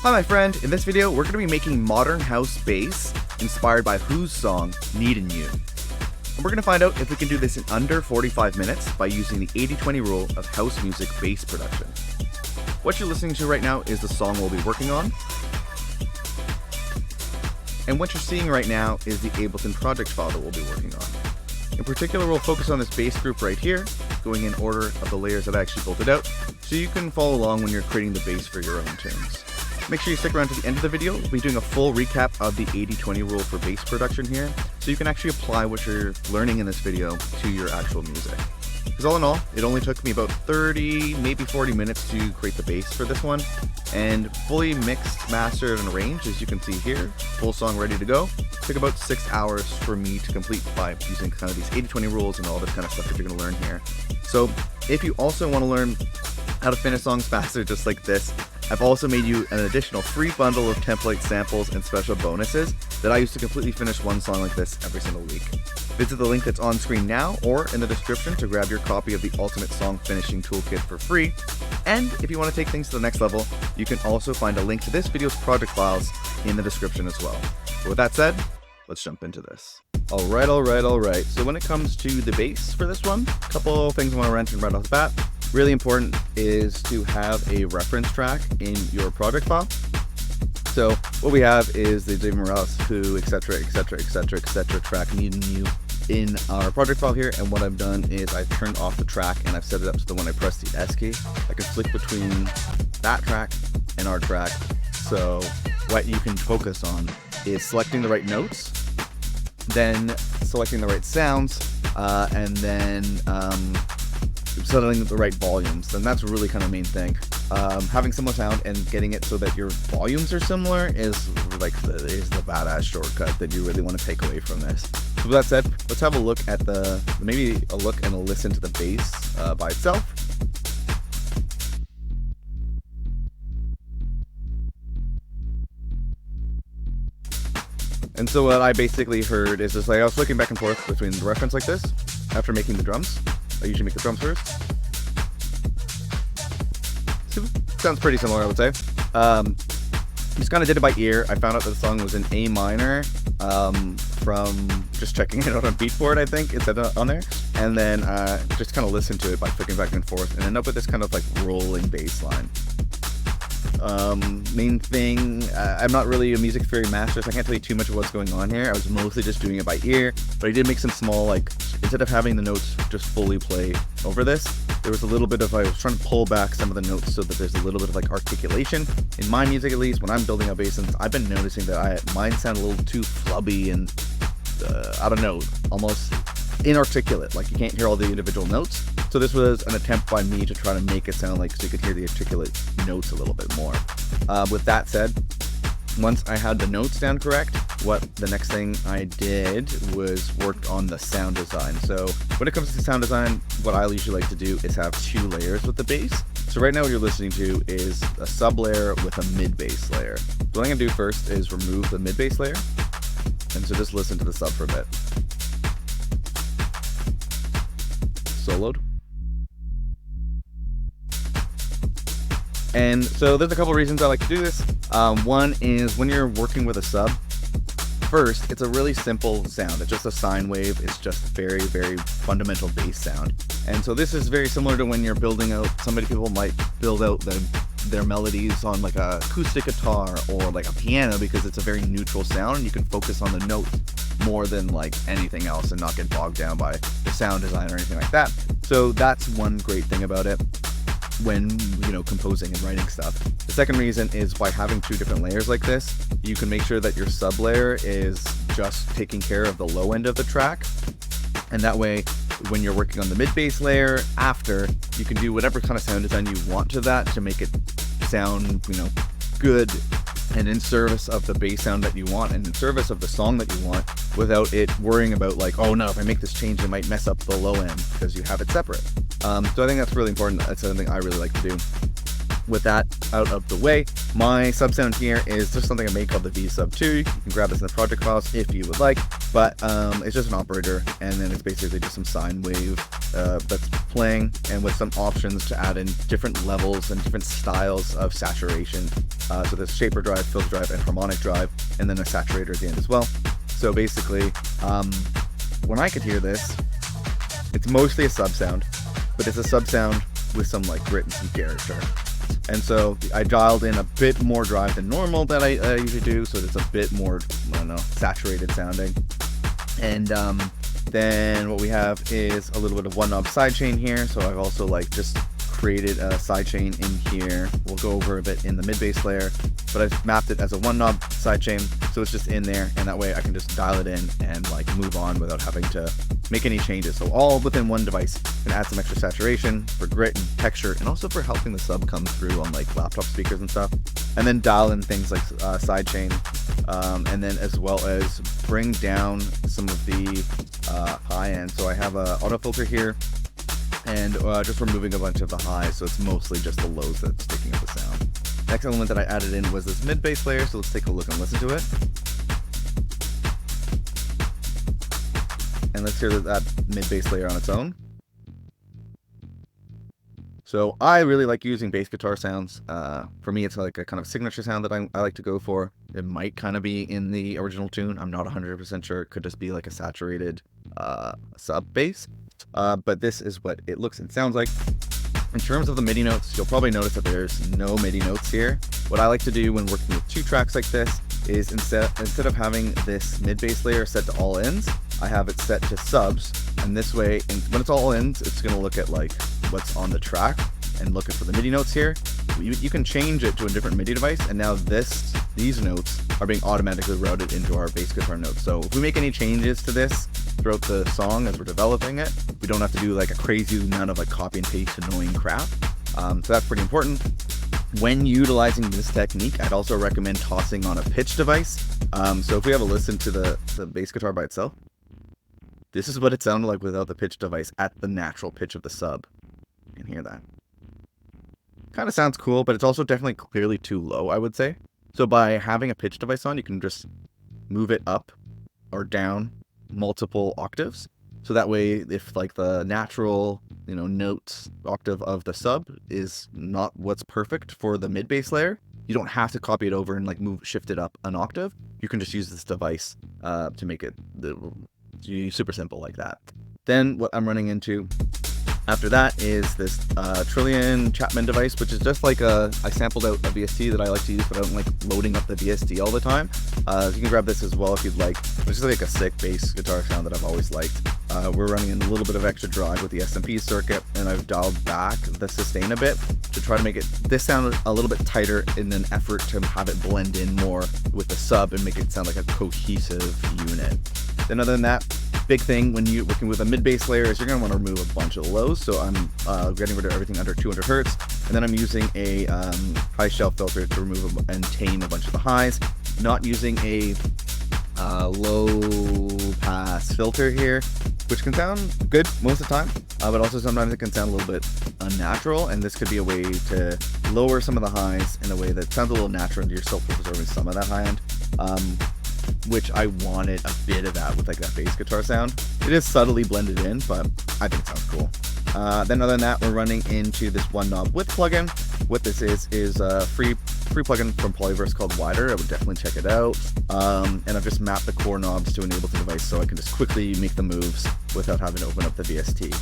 Hi my friend, in this video we're going to be making modern house bass inspired by Wh0's song Needin U. And we're going to find out if we can do this in under 45 minutes by using the 80-20 rule of house music bass production. What you're listening to right now is the song we'll be working on. And what you're seeing right now is the Ableton project file that we'll be working on. In particular, we'll focus on this bass group right here, going in order of the layers that I actually built it out, so you can follow along when you're creating the bass for your own tunes. Make sure you stick around to the end of the video. We'll be doing a full recap of the 80-20 rule for bass production here, so you can actually apply what you're learning in this video to your actual music. Because all in all, it only took me about 30, maybe 40 minutes to create the bass for this one, and fully mixed, mastered, and arranged, as you can see here, full song ready to go. It took about 6 hours for me to complete by using kind of these 80-20 rules and all this kind of stuff that you're going to learn here. So if you also want to learn how to finish songs faster just like this, I've also made you an additional free bundle of template samples and special bonuses that I use to completely finish one song like this every single week. Visit the link that's on screen now or in the description to grab your copy of the Ultimate Song Finishing Toolkit for free. And if you want to take things to the next level, you can also find a link to this video's project files in the description as well. But with that said, let's jump into this. Alright. So when it comes to the bass for this one, a couple of things I want to mention right off the bat. Really important is to have a reference track in your project file. So what we have is the Steve Martano, Wh0, etc. track Needin U in our project file here. And what I've done is I've turned off the track and I've set it up so that when I press the S key, I can flick between that track and our track. So what you can focus on is selecting the right notes, then selecting the right sounds, and then settling the right volumes. And that's really kind of the main thing. Having similar sound and getting it so that your volumes are similar is the badass shortcut that you really want to take away from this. So with that said, let's have a look at maybe a look and a listen to the bass by itself. And so what I basically heard is just like I was flicking back and forth between the reference like this after making the drums. I usually make the drums first. Sounds pretty similar, I would say. Just kind of did it by ear. I found out that the song was in A minor from just checking it out on Beatport, I think it said on there. And then just kind of listened to it by flicking back and forth and end up with this kind of like rolling bass line. Main thing, I'm not really a music theory master, so I can't tell you too much of what's going on here. I was mostly just doing it by ear, but I did make some small, instead of having the notes just fully play over this, there was a little bit of, I was trying to pull back some of the notes so that there's a little bit of articulation. In my music, at least, when I'm building up bass, I've been noticing that mine sound a little too flubby and, I don't know, almost inarticulate, like you can't hear all the individual notes. So this was an attempt by me to try to make it sound like so you could hear the articulate notes a little bit more. With that said, once I had the notes down correct, the next thing I did was work on the sound design. So when it comes to sound design, what I usually like to do is have 2 layers with the bass. So right now what you're listening to is a sub layer with a mid bass layer. So what I'm gonna do first is remove the mid bass layer. And so just listen to the sub for a bit. Soloed. And so there's a couple reasons I like to do this. One is when you're working with a sub, first, it's a really simple sound. It's just a sine wave. It's just very, very fundamental bass sound. And so this is very similar to when you're building out, people might build out their melodies on like a acoustic guitar or like a piano because it's a very neutral sound and you can focus on the notes more than like anything else and not get bogged down by the sound design or anything like that. So that's one great thing about it when, composing and writing stuff. The second reason is by having 2 different layers like this, you can make sure that your sub layer is just taking care of the low end of the track. And that way, when you're working on the mid bass layer after, you can do whatever kind of sound design you want to that to make it sound, good and in service of the bass sound that you want and in service of the song that you want without it worrying about like, oh no, if I make this change, it might mess up the low end because you have it separate. So I think that's really important. That's something I really like to do. With that out of the way, my sub sound here is just something I made called the V sub 2. You can grab this in the project files if you would like, but it's just an operator, and then it's basically just some sine wave that's playing, and with some options to add in different levels and different styles of saturation. So there's shaper drive, filter drive, and harmonic drive, and then a saturator at the end as well. So basically, when I could hear this, it's mostly a sub sound, but it's a sub sound with some like grit and some character. And so I dialed in a bit more drive than normal that I usually do, so it's a bit more, I don't know, saturated sounding. And then what we have is a little bit of one knob sidechain here. So I've also like just created a sidechain in here. We'll go over a bit in the mid bass layer, but I've mapped it as a one knob sidechain, so it's just in there, and that way I can just dial it in and like move on without having to make any changes. So all within one device. Can add some extra saturation for grit and texture, and also for helping the sub come through on like laptop speakers and stuff. And then dial in things like sidechain, and then as well as bring down some of the high end. So I have a auto filter here, and just removing a bunch of the highs, so it's mostly just the lows that's sticking up the sound. Next element that I added in was this mid bass layer, so let's take a look and listen to it. And let's hear that mid bass layer on its own. So I really like using bass guitar sounds. For me, it's like a kind of signature sound that I like to go for. It might kind of be in the original tune. I'm not 100% sure. It could just be like a saturated sub bass. But this is what it looks and sounds like. In terms of the MIDI notes, you'll probably notice that there's no MIDI notes here. What I like to do when working with two tracks like this is instead of having this mid bass layer set to all ends, I have it set to subs, and this way, when it's all ends, it's going to look at like what's on the track and looking for the MIDI notes here. You can change it to a different MIDI device, and now these notes are being automatically routed into our bass guitar notes. So if we make any changes to this throughout the song as we're developing it, we don't have to do like a crazy amount of like copy and paste annoying crap. So that's pretty important. When utilizing this technique, I'd also recommend tossing on a pitch device. So if we have a listen to the bass guitar by itself, this is what it sounded like without the pitch device at the natural pitch of the sub. You can hear that. Kind of sounds cool, but it's also definitely clearly too low, I would say. So by having a pitch device on, you can just move it up or down multiple octaves. So that way, if like the natural, notes octave of the sub is not what's perfect for the mid bass layer, you don't have to copy it over and like shift it up an octave. You can just use this device to make it super simple like that. Then what I'm running into after that is this Trillion Chapman device, which is just like I sampled out a VST that I like to use, but I don't like loading up the VST all the time. You can grab this as well if you'd like. It's just like a sick bass guitar sound that I've always liked. We're running in a little bit of extra drive with the SMP circuit, and I've dialed back the sustain a bit to try to make this sound a little bit tighter in an effort to have it blend in more with the sub and make it sound like a cohesive unit. Then other than that, big thing when you're working with a mid bass layer is you're going to want to remove a bunch of lows. So I'm getting rid of everything under 200 hertz, and then I'm using a high shelf filter to remove and tame a bunch of the highs. Not using a low pass filter here, which can sound good most of the time, but also sometimes it can sound a little bit unnatural, and this could be a way to lower some of the highs in a way that sounds a little natural and you're still preserving some of that high end. Which I wanted a bit of that with like that bass guitar sound. It is subtly blended in, but I think it sounds cool. Then other than that, we're running into this one knob width plugin. What this is a free plugin from Polyverse called Wh0. I would definitely check it out. And I've just mapped the core knobs to an Ableton device so I can just quickly make the moves without having to open up the VST.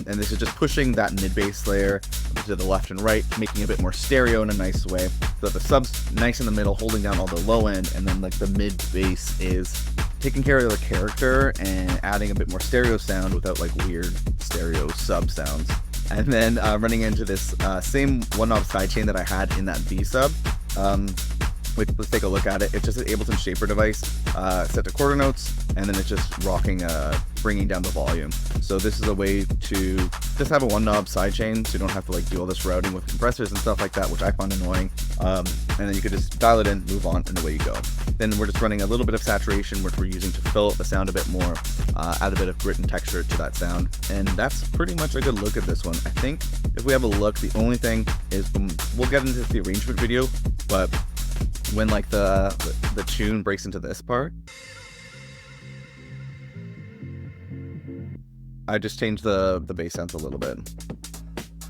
And this is just pushing that mid bass layer to the left and right, making it a bit more stereo in a nice way. So the sub's nice in the middle, holding down all the low end, and then like the mid bass is taking care of the character and adding a bit more stereo sound without like weird stereo sub sounds. And then running into this same one knob sidechain that I had in that V sub. let's take a look at it. It's just an Ableton shaper device set to quarter notes, and then it's just rocking, bringing down the volume. So this is a way to just have a one knob sidechain, so you don't have to like do all this routing with compressors and stuff like that, which I find annoying. And then you could just dial it in, move on, and away you go. Then we're just running a little bit of saturation, which we're using to fill up the sound a bit more, add a bit of grit and texture to that sound. And that's pretty much a good look at this one. I think if we have a look, the only thing is, we'll get into the arrangement video, but when like the tune breaks into this part, I just changed the bass sounds a little bit.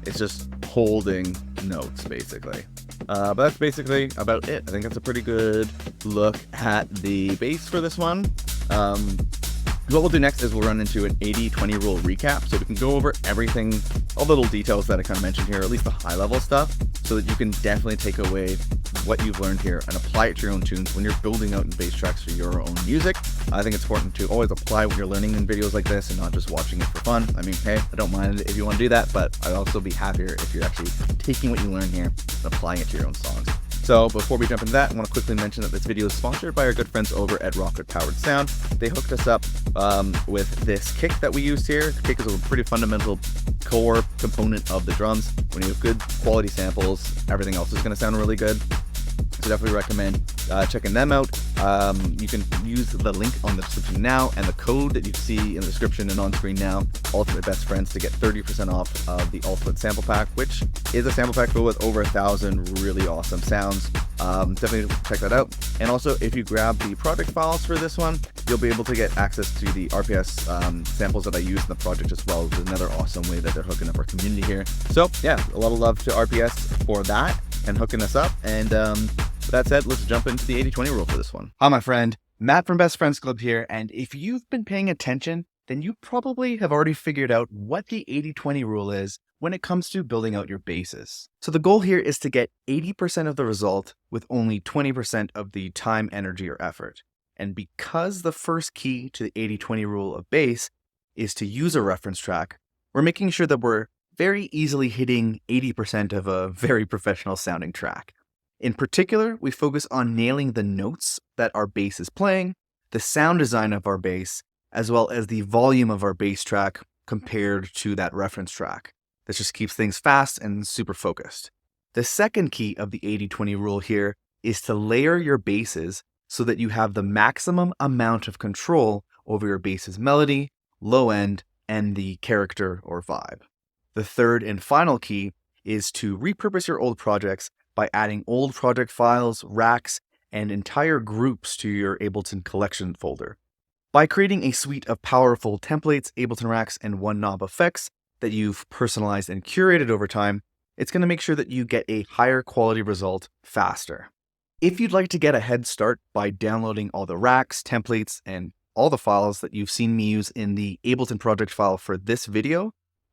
It's just holding notes basically. But that's basically about it. I think that's a pretty good look at the bass for this one. What we'll do next is we'll run into an 80-20 rule recap, so we can go over everything, all the little details that I kind of mentioned here, at least the high level stuff, so that you can definitely take away what you've learned here and apply it to your own tunes when you're building out bass tracks for your own music. I think it's important to always apply what you're learning in videos like this and not just watching it for fun. I mean, hey, I don't mind it if you want to do that, but I'd also be happier if you're actually taking what you learn here and applying it to your own songs. So before we jump into that, I want to quickly mention that this video is sponsored by our good friends over at Rocket Powered Sound. They hooked us up with this kick that we used here. The kick is a pretty fundamental core component of the drums. When you have good quality samples, everything else is going to sound really good. So definitely recommend checking them out. You can use the link on the description now and the code that you see in the description and on screen now, Ultimate Best Friends, to get 30% off of the Ultimate Sample Pack, which is a sample pack filled with over 1,000 really awesome sounds. Definitely check that out. And also, if you grab the project files for this one, you'll be able to get access to the RPS samples that I use in the project as well, which is another awesome way that they're hooking up our community here. So yeah, a lot of love to RPS for that and hooking us up. And with that said, let's jump into the 80-20 rule for this one. Hi, my friend. Matt from Best Friends Club here. And if you've been paying attention, then you probably have already figured out what the 80-20 rule is when it comes to building out your basses. So the goal here is to get 80% of the result with only 20% of the time, energy, or effort. And because the first key to the 80-20 rule of bass is to use a reference track, we're making sure that we're very easily hitting 80% of a very professional sounding track. In particular, we focus on nailing the notes that our bass is playing, the sound design of our bass, as well as the volume of our bass track compared to that reference track. This just keeps things fast and super focused. The second key of the 80-20 rule here is to layer your basses so that you have the maximum amount of control over your bass's melody, low end, and the character or vibe. The third and final key is to repurpose your old projects by adding old project files, racks, and entire groups to your Ableton collection folder. By creating a suite of powerful templates, Ableton racks, and one knob effects that you've personalized and curated over time, it's going to make sure that you get a higher quality result faster. If you'd like to get a head start by downloading all the racks, templates, and all the files that you've seen me use in the Ableton project file for this video,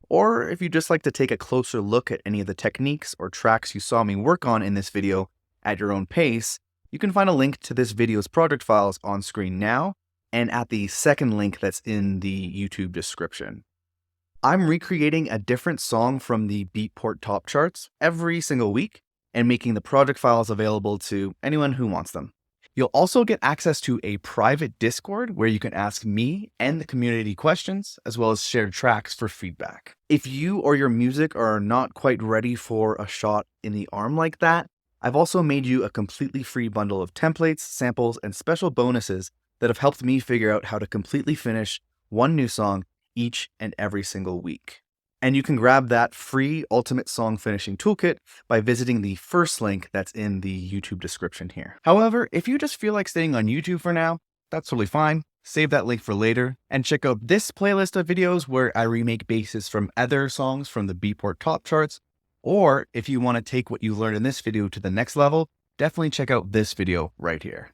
or if you'd just like to take a closer look at any of the techniques or tracks you saw me work on in this video at your own pace, you can find a link to this video's project files on screen now and at the second link that's in the YouTube description. I'm recreating a different song from the Beatport top charts every single week and making the project files available to anyone who wants them. You'll also get access to a private Discord where you can ask me and the community questions, as well as share tracks for feedback. If you or your music are not quite ready for a shot in the arm like that, I've also made you a completely free bundle of templates, samples, and special bonuses that have helped me figure out how to completely finish one new song each and every single week. And you can grab that free Ultimate Song Finishing Toolkit by visiting the first link that's in the YouTube description here. However, if you just feel like staying on YouTube for now, that's totally fine. Save that link for later and check out this playlist of videos where I remake basses from other songs from the Beatport top charts. Or if you want to take what you learned in this video to the next level, definitely check out this video right here.